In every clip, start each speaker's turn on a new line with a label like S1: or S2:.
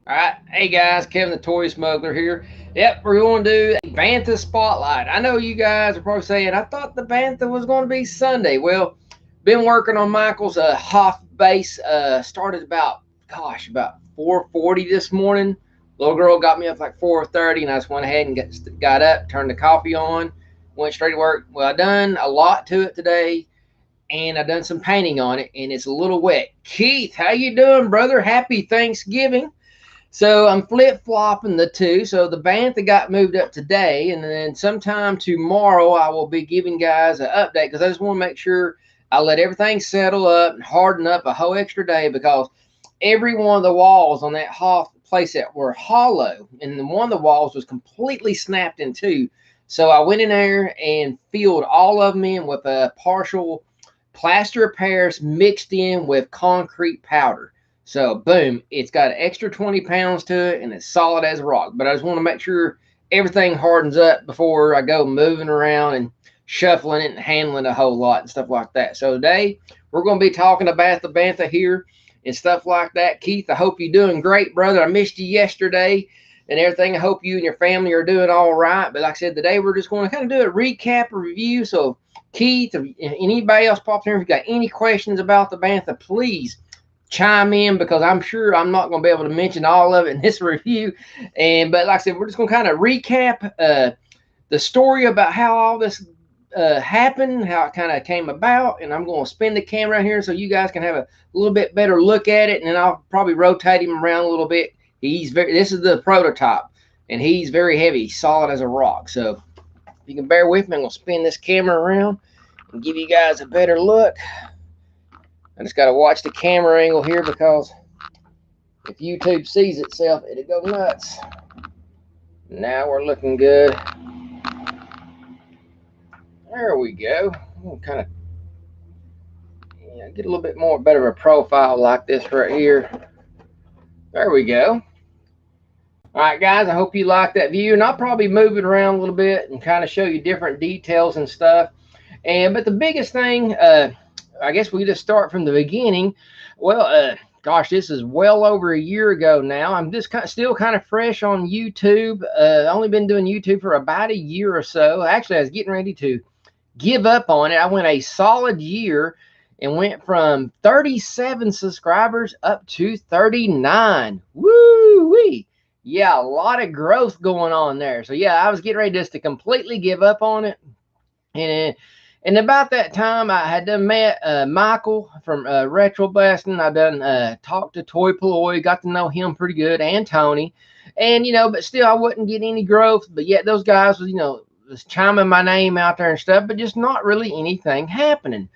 S1: Alright, hey guys, Kevin the Toy Smuggler here. Yep, we're going to do a Bantha Spotlight. I know you guys are probably saying, I thought the Bantha was going to be Sunday. Well, been working on Michael's Hoff base. Started about 4:40 this morning. Little girl got me up like 4:30, and I just went ahead and got up, turned the coffee on, went straight to work. Well, I done a lot to it today, and I done some painting on it, and it's a little wet. Keith, how you doing, brother? Happy Thanksgiving. So I'm flip flopping the two. So the Bantha got moved up today, and then sometime tomorrow I will be giving guys an update because I just want to make sure I let everything settle up and harden up a whole extra day because every one of the walls on that playset were hollow, and then one of the walls was completely snapped in two. So I went in there and filled all of them in with a partial plaster of Paris mixed in with concrete powder. So boom, it's got an extra 20 pounds to it and it's solid as a rock. But I just want to make sure everything hardens up before I go moving around and shuffling it and handling a whole lot and stuff like that. So today we're going to be talking about the Bantha here and stuff like that. Keith, I hope you're doing great, brother. I missed you yesterday and everything. I hope you and your family are doing all right. But like I said, today we're just going to kind of do a recap, a review. So Keith, if anybody else pops in, if you got any questions about the Bantha, please chime in because I'm sure I'm not going to be able to mention all of it in this review. But like I said, we're just going to kind of recap the story about how all this happened, how it kind of came about, and I'm going to spin the camera here so you guys can have a little bit better look at it, and then I'll probably rotate him around a little bit. This is the prototype, and he's very heavy, solid as a rock. So if you can bear with me, I'm going to spin this camera around and give you guys a better look. I just got to watch the camera angle here because if YouTube sees itself, it'll go nuts. Now we're looking good. There we go. We'll kind of get a little bit more better of a profile like this right here. There we go. All right, guys, I hope you like that view, and I'll probably move it around a little bit and kind of show you different details and stuff. But the biggest thing, I guess we just start from the beginning. Well, gosh, this is well over a year ago now. I'm just still kind of fresh on YouTube. Only been doing YouTube for about a year or so. Actually, I was getting ready to give up on it. I went a solid year and went from 37 subscribers up to 39. Woo-wee. Yeah, a lot of growth going on there. So yeah, I was getting ready just to completely give up on it. And about that time, I had done met Michael from Retro Blasting. I done talked to Toy Ploy, got to know him pretty good, and Tony. And, but still, I wouldn't get any growth. But yet those guys was, was chiming my name out there and stuff, but just not really anything happening.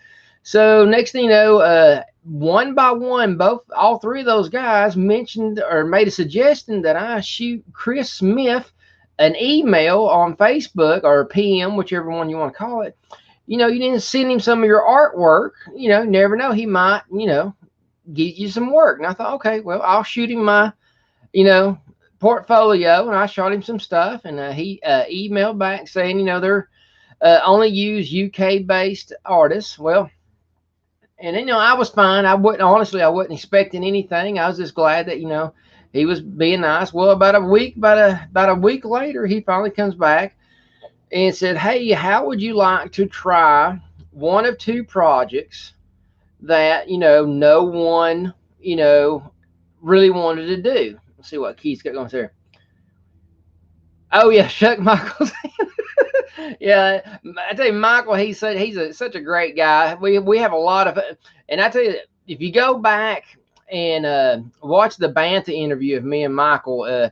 S1: So next thing you know, one by one, all three of those guys mentioned or made a suggestion that I shoot Chris Smith an email on Facebook or PM, whichever one you want to call it. You need to send him some of your artwork. You never know. He might, get you some work. And I thought, okay, well, I'll shoot him my, portfolio. And I shot him some stuff. And he emailed back saying, they're only use UK-based artists. Well, and then, I was fine. I wasn't expecting anything. I was just glad that, he was being nice. Well, about a week later, he finally comes back and said, hey, how would you like to try one of two projects that, no one, really wanted to do? Let's see what Keith's got going there. Oh, yeah, Chuck Michaels. Yeah, I tell you, Michael, he said he's such a great guy. We have a lot of, and I tell you, if you go back and watch the Bantha interview of me and Michael,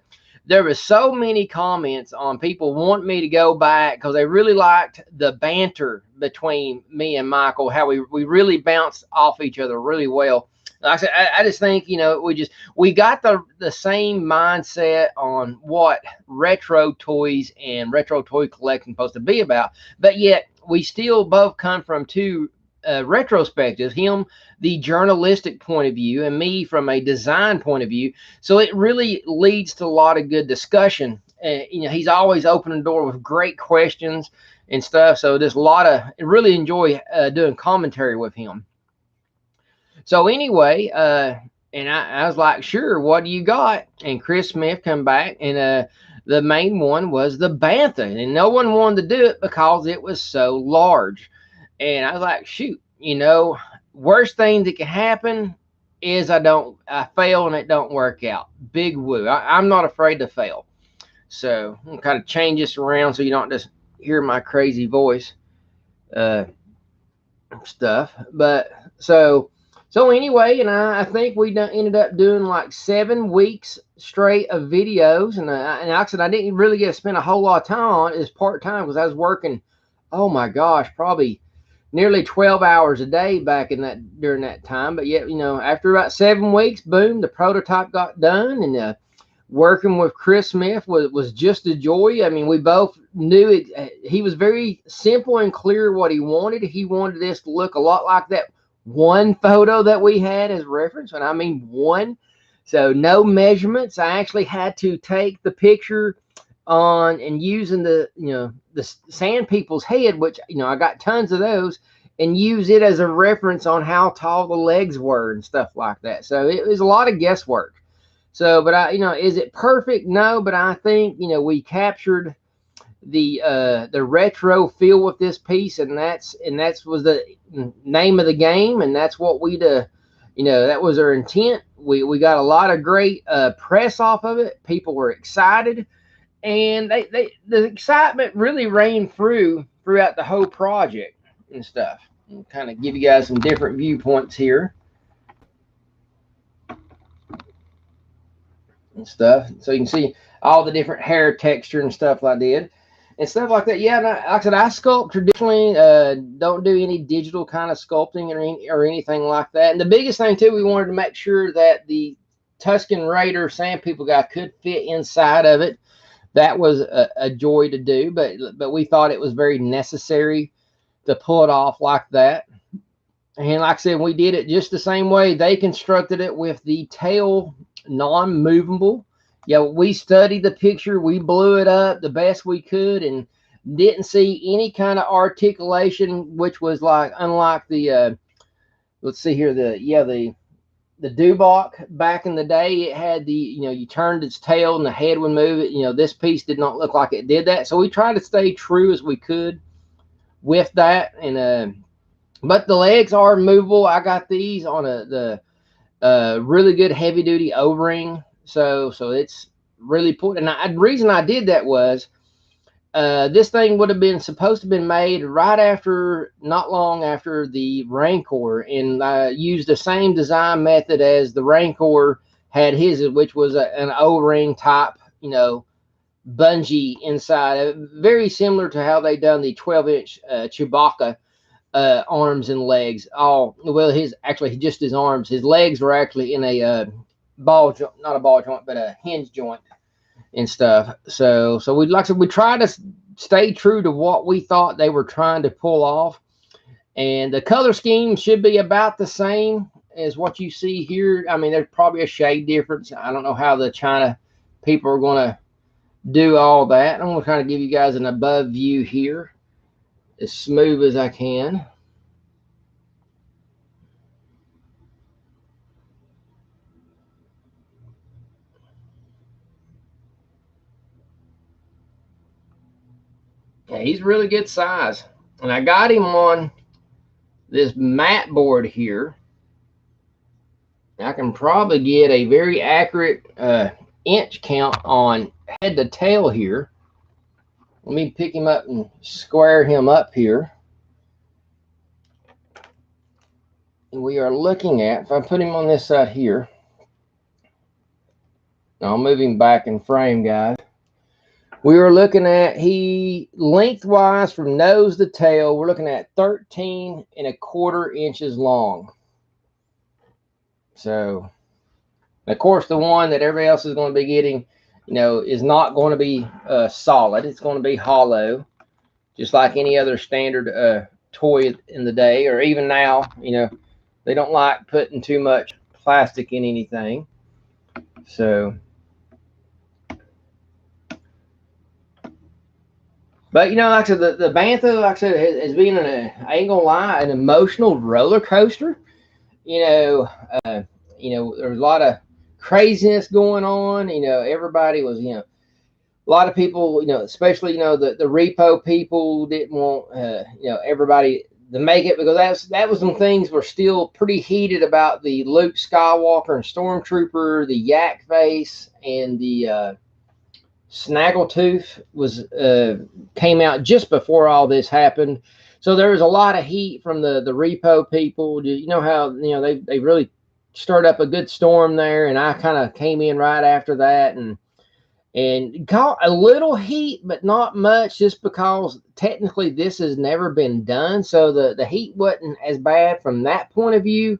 S1: there was so many comments on people wanting me to go back because they really liked the banter between me and Michael, how we really bounced off each other really well. Like I said, I just think, we got the same mindset on what retro toys and retro toy collecting supposed to be about, but yet we still both come from two retrospectives, him the journalistic point of view and me from a design point of view. So it really leads to a lot of good discussion. He's always opening the door with great questions and stuff. So there's I really enjoy doing commentary with him. So anyway, And I was like, sure, what do you got? And Chris Smith come back, and the main one was the Bantha, and no one wanted to do it because it was so large. And I was like, shoot, worst thing that can happen is I fail and it don't work out. Big woo. I'm not afraid to fail. So I'm kind of change this around so you don't just hear my crazy voice uh, stuff. But so anyway, and I think we ended up doing like 7 weeks straight of videos, and like I said, I didn't really get to spend a whole lot of time on it. It's part time because I was working. Oh my gosh, probably nearly 12 hours a day back in that during that time. But yet, after about 7 weeks, boom, the prototype got done, and working with Chris Smith was just a joy. I mean, we both knew it. He was very simple and clear what he wanted. He wanted this to look a lot like that one photo that we had as reference, and I mean one. So no measurements. I actually had to take the picture on and using the sand people's head, which I got tons of those, and use it as a reference on how tall the legs were and stuff like that. So it was a lot of guesswork. So, but is it perfect? No, but I think we captured the retro feel with this piece, and that's was the name of the game, and that's what that was our intent. We got a lot of great press off of it. People were excited, and the excitement really reigned throughout the whole project and stuff. And kind of give you guys some different viewpoints here and stuff, so you can see all the different hair texture and stuff I did and stuff like that. Yeah, like I said, I sculpt traditionally. Don't do any digital kind of sculpting or anything like that. And the biggest thing too, we wanted to make sure that the Tuscan Raider Sand People guy could fit inside of it. That was a joy to do, but we thought it was very necessary to pull it off like that. And like I said, we did it just the same way they constructed it, with the tail non-movable. Yeah, we studied the picture, we blew it up the best we could, and didn't see any kind of articulation, which was unlike the let's see here, the Dubach back in the day. It had you turned its tail and the head would move it. This piece did not look like it did that. So we tried to stay true as we could with that, and but the legs are movable. I got these on the really good heavy duty O-ring, so it's really important. And the reason I did that was this thing would have been supposed to have been made not long after the Rancor, and I used the same design method as the Rancor had his, which was an O-ring type, bungee inside, very similar to how they done the 12-inch Chewbacca arms and legs. Just his arms. His legs were actually in a ball joint, not a ball joint, but a hinge joint and stuff. So we tried to stay true to what we thought they were trying to pull off, and the color scheme should be about the same as what you see here. I mean, there's probably a shade difference. I don't know how the China people are going to do all that. I'm going to kind of give you guys an above view here, as smooth as I can. Yeah, he's really good size. And I got him on this mat board here. I can probably get a very accurate inch count on head to tail here. Let me pick him up and square him up here. And we are looking at, if I put him on this side here, I'll move him back in frame, guys. We were looking at, he lengthwise from nose to tail, we're looking at 13¼ inches long. So, of course, the one that everybody else is going to be getting, is not going to be solid. It's going to be hollow, just like any other standard toy in the day, or even now. They don't like putting too much plastic in anything. So, but like I said, the Bantha, like I said, has been I ain't gonna lie, an emotional roller coaster. there was a lot of craziness going on. Everybody was, a lot of people, especially, the repo people didn't want, everybody to make it, because that was when things were still pretty heated about the Luke Skywalker and Stormtrooper, the Yak Face, and the Snaggletooth came out just before all this happened. So there was a lot of heat from the repo people. You know how they really stirred up a good storm there, and I kind of came in right after that and caught a little heat, but not much, just because technically this has never been done. So the heat wasn't as bad from that point of view.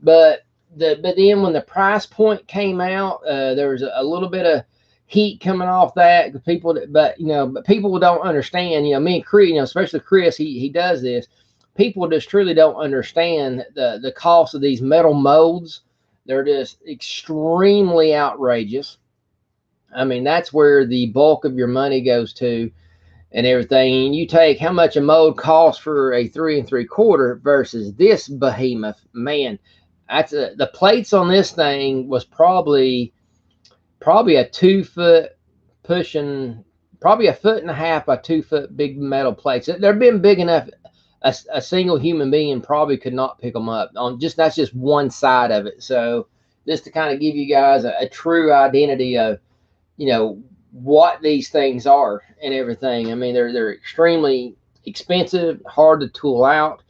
S1: But then when the price point came out, there was a little bit of heat coming off that. But people don't understand. Me and Chris, especially Chris, he does this. People just truly don't understand the cost of these metal molds. They're just extremely outrageous. I mean, that's where the bulk of your money goes to and everything. And you take how much a mold costs for a 3 3/4 versus this behemoth, man. The plates on this thing was probably a 2 foot pushing, probably a 1.5 foot by 2 foot big metal plates. They're been big enough. A single human being probably could not pick them up. That's just one side of it. So just to kind of give you guys a true identity of what these things are and everything. I mean, they're extremely expensive, hard to tool out,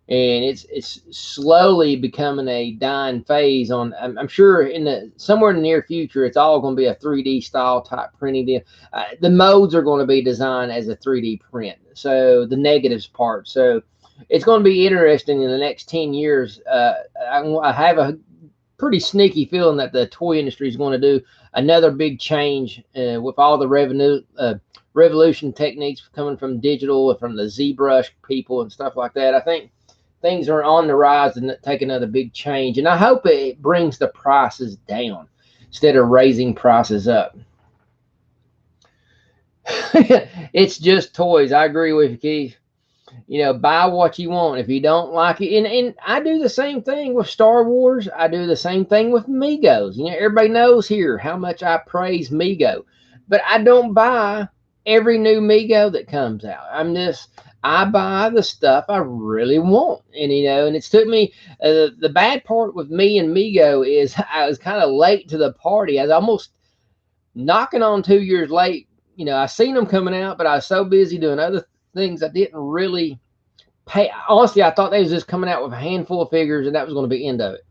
S1: and it's slowly becoming a dying phase. I'm sure somewhere in the near future, it's all going to be a 3D style type printing deal. The modes are going to be designed as a 3D print. So the negatives part. So it's going to be interesting in the next 10 years. I have a pretty sneaky feeling that the toy industry is going to do another big change with all the revolution techniques coming from digital, from the ZBrush people and stuff like that. I think things are on the rise and take another big change, and I hope it brings the prices down instead of raising prices up. It's just toys. I agree with you, Keith. Buy what you want. If you don't like it, and I do the same thing with Star Wars. I do the same thing with Megos. Everybody knows here how much I praise Mego, but I don't buy every new Mego that comes out. I buy the stuff I really want, and it's took me. The bad part with me and Mego is I was kind of late to the party. I was almost knocking on 2 years late. I seen them coming out, but I was so busy doing other things I didn't really pay. Honestly, I thought they was just coming out with a handful of figures and that was going to be the end of it.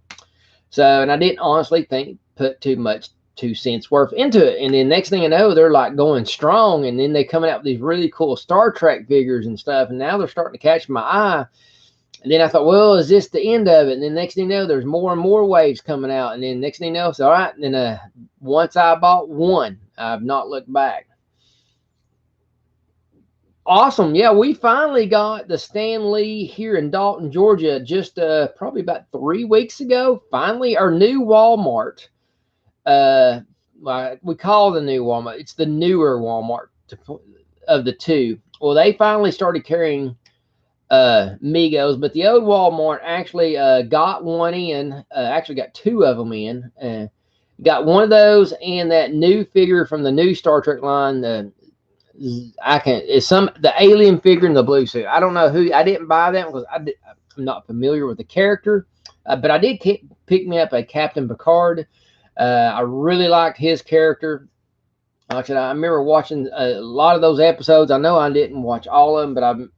S1: So, and I didn't honestly put too much 2 cents worth into it. And then next thing I know, they're like going strong, and then they coming out with these really cool Star Trek figures and stuff, and now they're starting to catch my eye. And then I thought, well, is this the end of it? And then next thing you know, there's more and more waves coming out. And then next thing you know, it's all right. And then once I bought one, I've not looked back. Awesome. Yeah, we finally got the Stan Lee here in Dalton, Georgia, just probably about 3 weeks ago. Finally, our new Walmart. We call the new Walmart. It's the newer Walmart of the two. Well, they finally started carrying Megos, but the old Walmart actually got one in. Actually, got 2 of them in. Got one of those and that new figure from the new Star Trek line. The alien figure in the blue suit. I don't know who. I didn't buy that because I'm not familiar with the character, but I did pick me up a Captain Picard. I really liked his character. Like I said, I remember watching a lot of those episodes. I know I didn't watch all of them,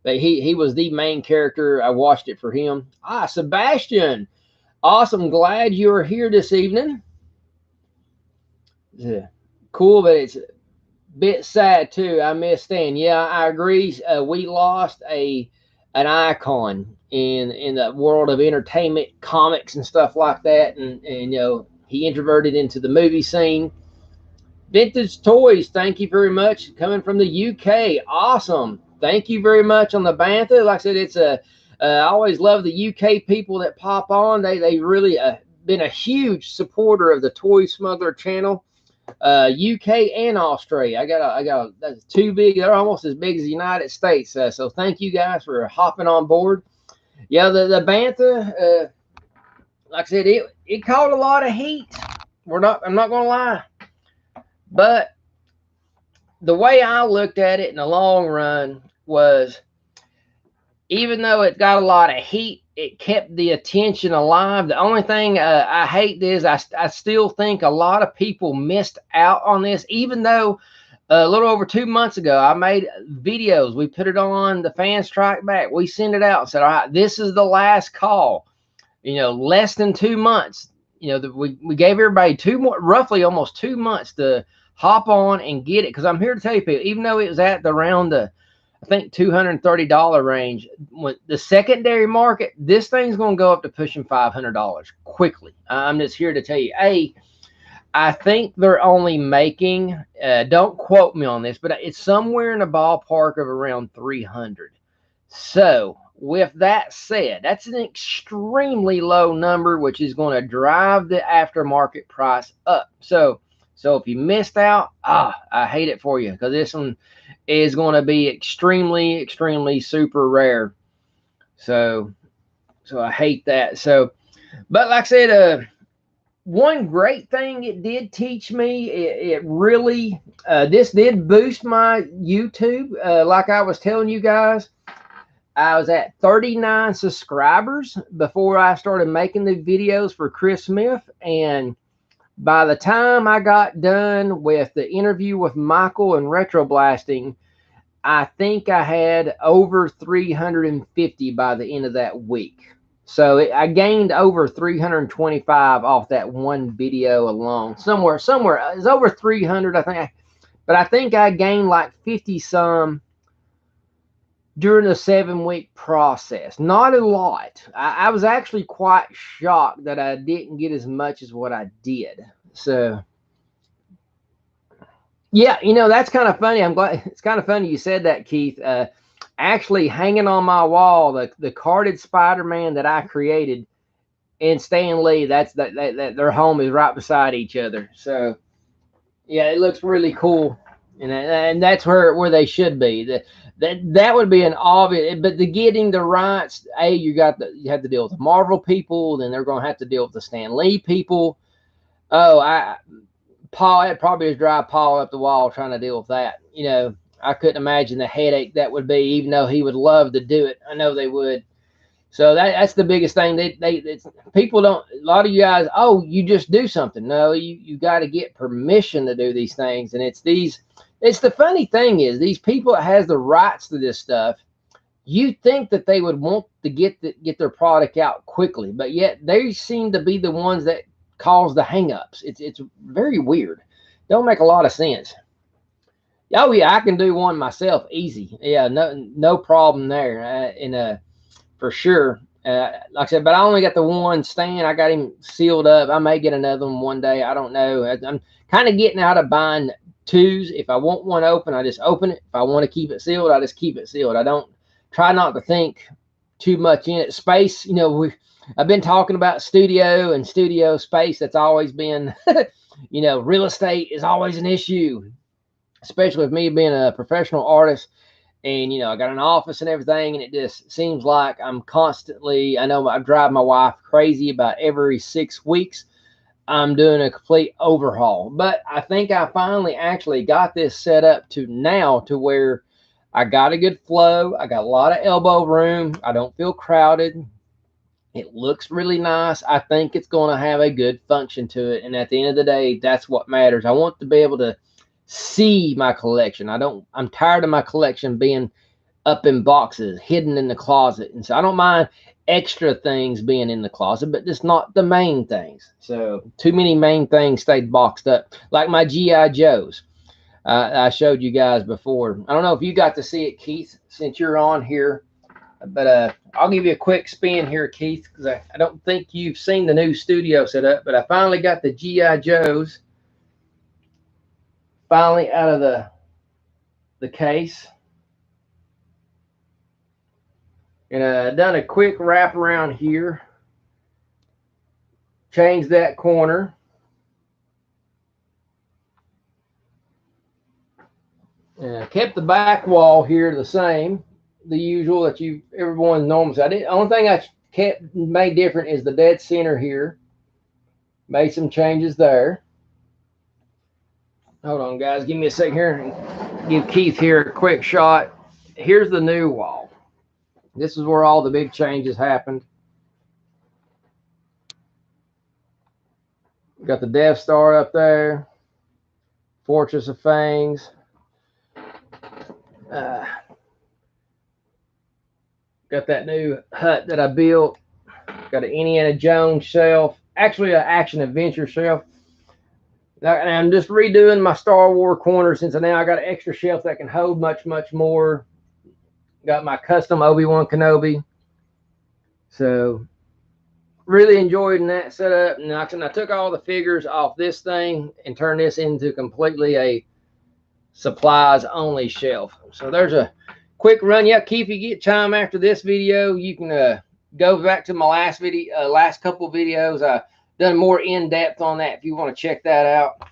S1: but he was the main character. I watched it for him. Sebastian, awesome. Glad you are here this evening. Yeah, cool, but it's bit sad too. I miss Stan. Yeah, I agree. We lost an icon in the world of entertainment, comics and stuff like that. And he introverted into the movie scene. Vintage Toys, thank you very much. Coming from the UK, awesome. Thank you very much on the Bantha. Like I said, I always love the UK people that pop on. They really been a huge supporter of the Toy Smuggler channel. UK and Australia. I got that's 2 big. They're almost as big as the United States. So thank you guys for hopping on board. Yeah, the Bantha. like I said, it caught a lot of heat. I'm not gonna lie, but the way I looked at it in the long run was, even though it got a lot of heat, it kept the attention alive. The only thing I hate is I still think a lot of people missed out on this, even though a little over 2 months ago I made videos. We put it on the Fan Strike Back. We sent it out and said, all right, this is the last call. Less than 2 months. We gave everybody roughly almost 2 months to hop on and get it. Because I'm here to tell you, people, even though it was at around the, I think, $230 range, when the secondary market, this thing's going to go up to pushing $500 quickly. I'm just here to tell you, I think they're only making, don't quote me on this, but it's somewhere in the ballpark of around 300. So with that said, that's an extremely low number, which is going to drive the aftermarket price up. So if you missed out, I hate it for you, because this one is going to be extremely, extremely super rare. So I hate that. So, but like I said, one great thing it did teach me, it really, this did boost my YouTube. Like I was telling you guys, I was at 39 subscribers before I started making the videos for Chris Smith. And by the time I got done with the interview with Michael and Retroblasting, I think I had over 350 by the end of that week. So I gained over 325 off that one video alone. Somewhere it's over 300, I think. But I think I gained like 50 some during the 7-week process. Not a lot. I was actually quite shocked that I didn't get as much as what I did. So yeah, that's kind of funny. I'm glad, it's kind of funny you said that, Keith. Actually hanging on my wall, the carded Spider-Man that I created, and Stan Lee, that their home is right beside each other. So yeah, it looks really cool. And that's where they should be. That would be an obvious, but getting the rights, you have to deal with the Marvel people, then they're going to have to deal with the Stan Lee people. Paul, it probably just drive Paul up the wall trying to deal with that. I couldn't imagine the headache that would be, even though he would love to do it. I know they would. So that's the biggest thing. People don't, a lot of you guys, you just do something. No, you got to get permission to do these things. And it's the funny thing is, these people that has the rights to this stuff, you think that they would want to get their product out quickly, but yet they seem to be the ones that cause the hangups. It's very weird. Don't make a lot of sense. Oh yeah, I can do one myself, easy. Yeah, no problem there. For sure. Like I said, but I only got the one stand. I got him sealed up. I may get another one day. I don't know. I'm kind of getting out of buying twos. If I want one open, I just open it. If I want to keep it sealed, I just keep it sealed. I don't try not to think too much in it. Space, I've been talking about studio and studio space. That's always been, real estate is always an issue, especially with me being a professional artist. And, I got an office and everything, and it just seems like I'm constantly, I know I drive my wife crazy about every 6 weeks. I'm doing a complete overhaul. But I think I finally actually got this set up to now to where I got a good flow. I got a lot of elbow room. I don't feel crowded. It looks really nice. I think it's going to have a good function to it. And at the end of the day, that's what matters. I want to be able to see my collection. I'm tired of my collection being up in boxes, hidden in the closet. And so I don't mind extra things being in the closet, but just not the main things. So too many main things stayed boxed up, like my G.I. Joes. I showed you guys before. I don't know if you got to see it, Keith, since you're on here, but I'll give you a quick spin here, Keith, because I don't think you've seen the new studio set up, but I finally got the G.I. Joes finally out of the case. And done a quick wrap around here. Changed that corner. Kept the back wall here the same, the usual that everyone normally. The only thing I made different is the dead center here. Made some changes there. Hold on, guys. Give me a second here and give Keith here a quick shot. Here's the new wall. This is where all the big changes happened. Got the Death Star up there. Fortress of Fangs. Got that new hut that I built. Got an Indiana Jones shelf. Actually, an action adventure shelf. Now, and I'm just redoing my Star Wars corner since now I got an extra shelf that can hold much, much more. Got my custom Obi-Wan Kenobi. So, really enjoyed that setup. And I took all the figures off this thing and turned this into completely a supplies-only shelf. So, there's a quick run. Yeah, Keith, if you get time after this video, you can go back to my last video, last couple videos. I done more in-depth on that if you want to check that out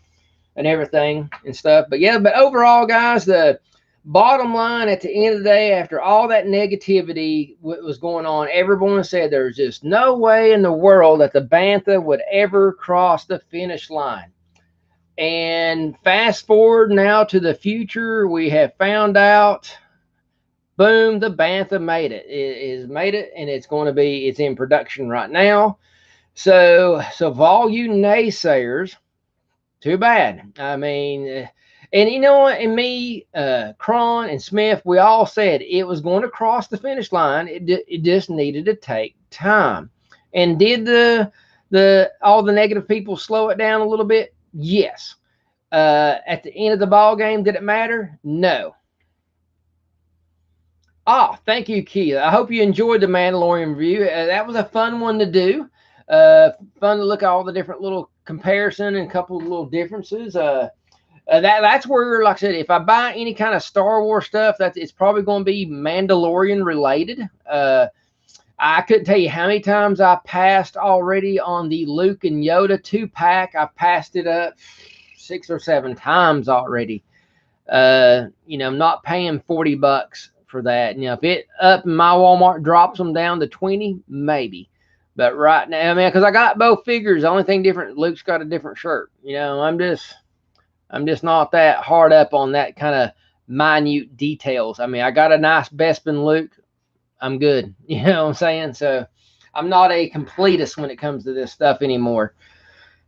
S1: and everything and stuff. But yeah, but overall, guys, the bottom line at the end of the day, after all that negativity was going on, everyone said there's just no way in the world that the Bantha would ever cross the finish line. And fast forward now to the future, we have found out, boom, the Bantha made it. It is made it, and it's going to be, it's in production right now. So for all you naysayers, too bad. I mean, and you know what? And me, Cron, and Smith, we all said it was going to cross the finish line. It just needed to take time. And did all the negative people slow it down a little bit? Yes. At the end of the ball game, did it matter? No. Thank you, Keith. I hope you enjoyed the Mandalorian review. That was a fun one to do. Fun to look at all the different little comparison and a couple of little differences. That's where, like I said, if I buy any kind of Star Wars stuff, it's probably going to be Mandalorian related. I couldn't tell you how many times I passed already on the Luke and Yoda 2-pack. I've passed it up 6 or 7 times already. You know, I'm not paying $40 for that. You know, if it up in my Walmart drops them down to 20, maybe. But right now, I mean, because I got both figures, the only thing different, Luke's got a different shirt. You know, I'm just not that hard up on that kind of minute details. I mean, I got a nice Bespin Luke. I'm good. You know what I'm saying? So I'm not a completist when it comes to this stuff anymore.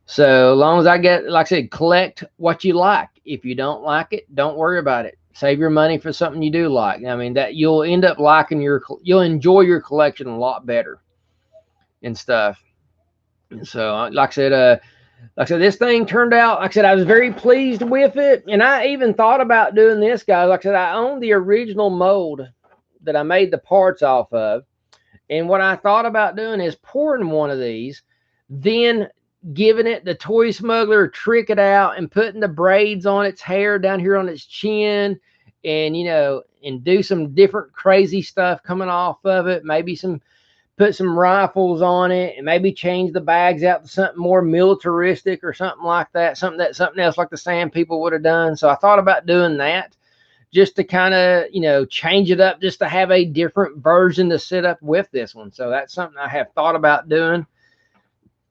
S1: So as long as I get, like I said, collect what you like. If you don't like it, don't worry about it. Save your money for something you do like. I mean, that you'll end up liking you'll enjoy your collection a lot better and stuff. And so, like I said, this thing turned out, like I said, I was very pleased with it. And I even thought about doing this, guys. Like I said, I own the original mold that I made the parts off of. And what I thought about doing is pouring one of these, then giving it the Toy Smuggler, trick it out, and putting the braids on its hair down here on its chin, and, you know, and do some different crazy stuff coming off of it. Maybe put some rifles on it, and maybe change the bags out to something more militaristic or something like that. Something else like the Sand People would have done. So I thought about doing that just to kind of, you know, change it up, just to have a different version to set up with this one. So that's something I have thought about doing.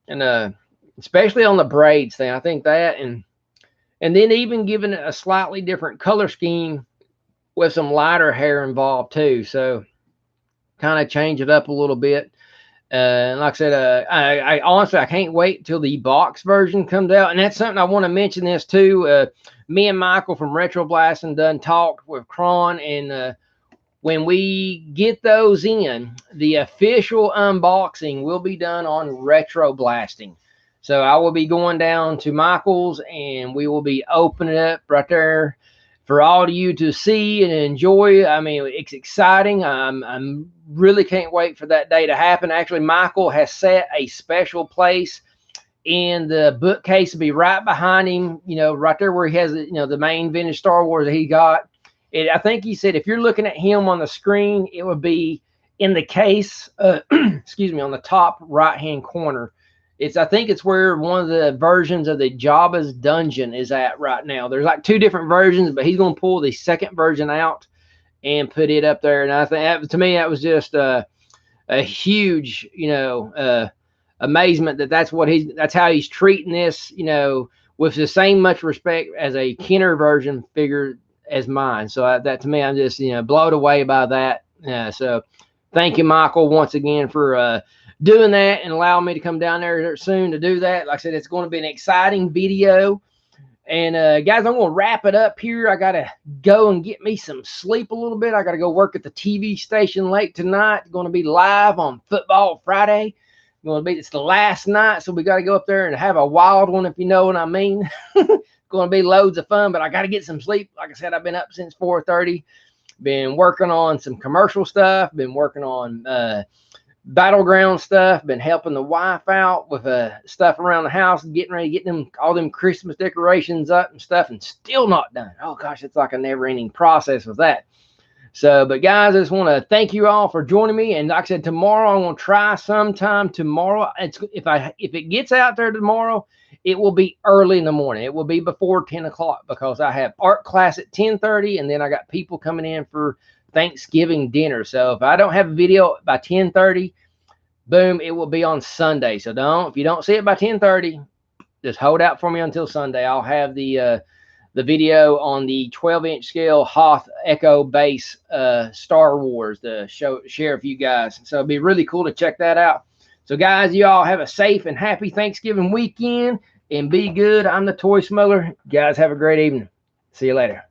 S1: And especially on the braids thing, I think that, and then even giving it a slightly different color scheme with some lighter hair involved too. So kind of change it up a little bit. And like I said, I honestly, I can't wait till the box version comes out. And that's something I want to mention this too. Me and Michael from Retro Blasting done talked with Cron, and when we get those in, the official unboxing will be done on Retro Blasting. So I will be going down to Michael's, and we will be opening it up right there for all of you to see and enjoy. I mean, it's exciting. I'm really can't wait for that day to happen. Actually, Michael has set a special place in the bookcase to be right behind him, you know, right there where he has, you know, the main vintage Star Wars that he got. I think he said if you're looking at him on the screen, it would be in the case, excuse me, on the top right-hand corner. I think it's where one of the versions of the Jabba's dungeon is at right now. There's like 2 different versions, but he's going to pull the second version out and put it up there. And I think, to me, that was just a huge, amazement that that's how he's treating this, with the same much respect as a Kenner version figure as mine. So that to me, I'm just, blown away by that. So thank you, Michael, once again for doing that and allowing me to come down there soon to do that. Like I said, it's going to be an exciting video. And guys, I'm going to wrap it up here. I got to go and get me some sleep a little bit. I got to go work at the TV station late tonight. Going to be live on Football Friday. It's the last night, so we got to go up there and have a wild one, if you know what I mean. Going to be loads of fun, but I got to get some sleep. Like I said, I've been up since 4:30. Been working on some commercial stuff. Been working on battleground stuff. Been helping the wife out with stuff around the house, getting them all them Christmas decorations up and stuff, and still not done. Oh gosh, it's like a never-ending process with that. So, but guys, I just want to thank you all for joining me. And like I said, tomorrow I'm going to try sometime tomorrow. If it gets out there tomorrow, it will be early in the morning. It will be before 10 o'clock because I have art class at 10:30, and then I got people coming in for Thanksgiving dinner. So if I don't have a video by 10:30, boom, it will be on Sunday. So if you don't see it by 10:30, just hold out for me until Sunday. I'll have the video on the 12-inch scale Hoth Echo base Star Wars to share with you guys. So it'd be really cool to check that out. So guys, you all have a safe and happy Thanksgiving weekend and be good. I'm the Toy Smuggler. Guys, have a great evening. See you later.